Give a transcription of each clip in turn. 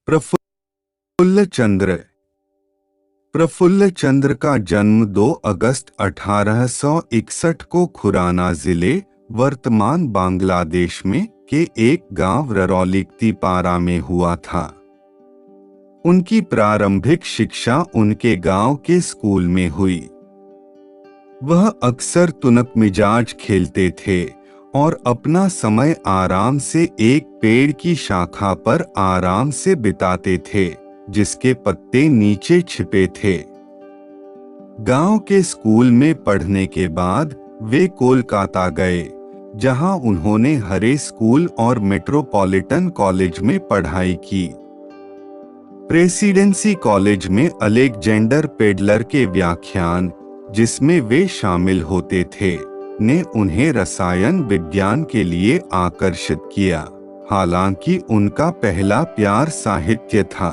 प्रफुल्ल चंद्र। प्रफुल्ल चंद्र का जन्म 2 अगस्त 1861 को खुराना जिले, वर्तमान बांग्लादेश में के एक गांव ररौलिकतीपारा में हुआ था। उनकी प्रारंभिक शिक्षा उनके गांव के स्कूल में हुई। वह अक्सर तुनक मिजाज खेलते थे और अपना समय आराम से एक पेड़ की शाखा पर आराम से बिताते थे, जिसके पत्ते नीचे छिपे थे। गांव के स्कूल में पढ़ने के बाद वे कोलकाता गए, जहां उन्होंने हरे स्कूल और मेट्रोपॉलिटन कॉलेज में पढ़ाई की। प्रेसिडेंसी कॉलेज में अलेक्जेंडर पेडलर के व्याख्यान, जिसमें वे शामिल होते थे, ने उन्हें रसायन विज्ञान के लिए आकर्षित किया। हालांकि उनका पहला प्यार साहित्य था।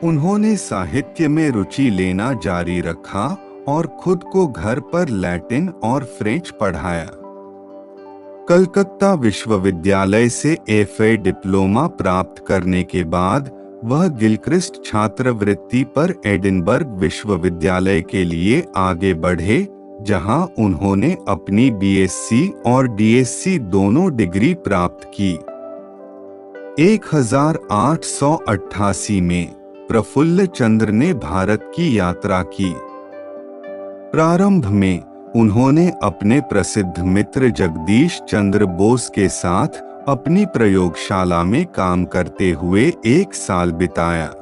उन्होंने साहित्य में रुचि लेना जारी रखा और खुद को घर पर लैटिन और फ्रेंच पढ़ाया। कलकत्ता विश्वविद्यालय से एफए डिप्लोमा प्राप्त करने के बाद वह गिलक्रिस्ट छात्रवृत्ति पर एडिनबर्ग विश्वविद्यालय के लिए आगे बढ़े, जहां उन्होंने अपनी बीएससी और डीएससी दोनों डिग्री प्राप्त की। 1888 में प्रफुल्ल चंद्र ने भारत की यात्रा की। प्रारंभ में उन्होंने अपने प्रसिद्ध मित्र जगदीश चंद्र बोस के साथ अपनी प्रयोगशाला में काम करते हुए 1 साल बिताया।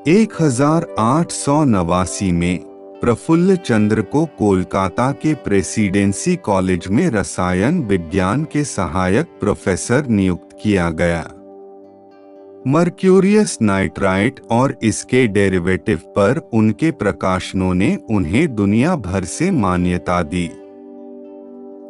1889 में प्रफुल्ल चंद्र को कोलकाता के प्रेसिडेंसी कॉलेज में रसायन विज्ञान के सहायक प्रोफेसर नियुक्त किया गया। मर्क्यूरियस नाइट्राइट और इसके डेरिवेटिव पर उनके प्रकाशनों ने उन्हें दुनिया भर से मान्यता दी।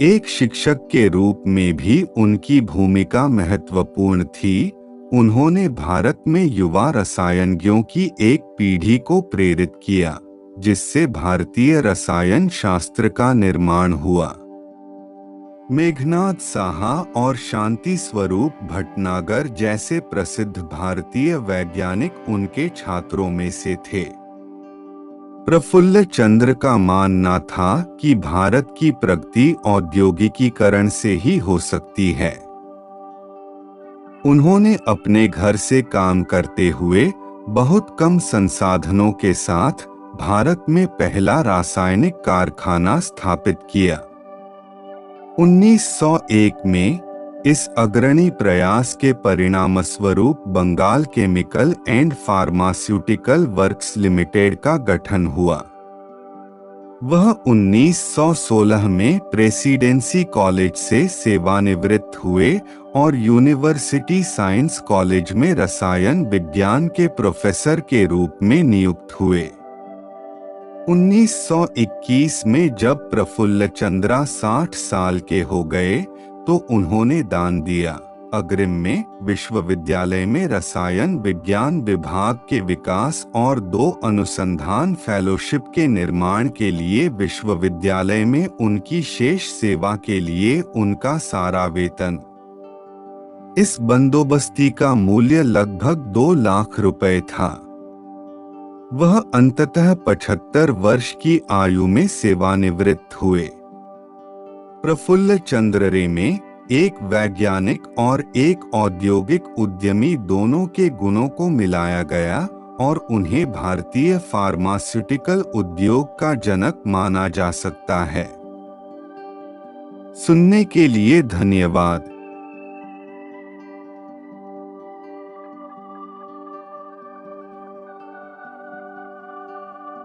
एक शिक्षक के रूप में भी उनकी भूमिका महत्वपूर्ण थी। उन्होंने भारत में युवा रसायनज्ञों की एक पीढ़ी को प्रेरित किया, जिससे भारतीय रसायन शास्त्र का निर्माण हुआ। मेघनाद साहा और शांति स्वरूप भटनागर जैसे प्रसिद्ध भारतीय वैज्ञानिक उनके छात्रों में से थे। प्रफुल्ल चंद्र का मानना था कि भारत की प्रगति औद्योगिकीकरण से ही हो सकती है। उन्होंने अपने घर से काम करते हुए बहुत कम संसाधनों के साथ भारत में पहला रासायनिक कारखाना स्थापित किया। 1901 में इस अग्रणी प्रयास के परिणामस्वरूप Bengal chemical and pharmaceutical works limited का गठन हुआ। वह 1916 में प्रेसिडेंसी कॉलेज से सेवानिवृत्त हुए और यूनिवर्सिटी साइंस कॉलेज में रसायन विज्ञान के प्रोफेसर के रूप में नियुक्त हुए। 1921 में जब प्रफुल्ल चंद्र 60 साल के हो गए तो उन्होंने दान दिया। अग्रिम में विश्वविद्यालय में रसायन विज्ञान विभाग के विकास और 2 अनुसंधान फेलोशिप के निर्माण के लिए विश्वविद्यालय में उनकी शेष सेवा के लिए उनका सारा वेतन। इस बंदोबस्ती का मूल्य लगभग 2 लाख रुपए था। वह अंततः 75 वर्ष की आयु में सेवानिवृत्त हुए। प्रफुल्ल चंद्र रे में एक वैज्ञानिक और एक औद्योगिक उद्यमी दोनों के गुणों को मिलाया गया और उन्हें भारतीय फार्मास्यूटिकल उद्योग का जनक माना जा सकता है। सुनने के लिए धन्यवाद।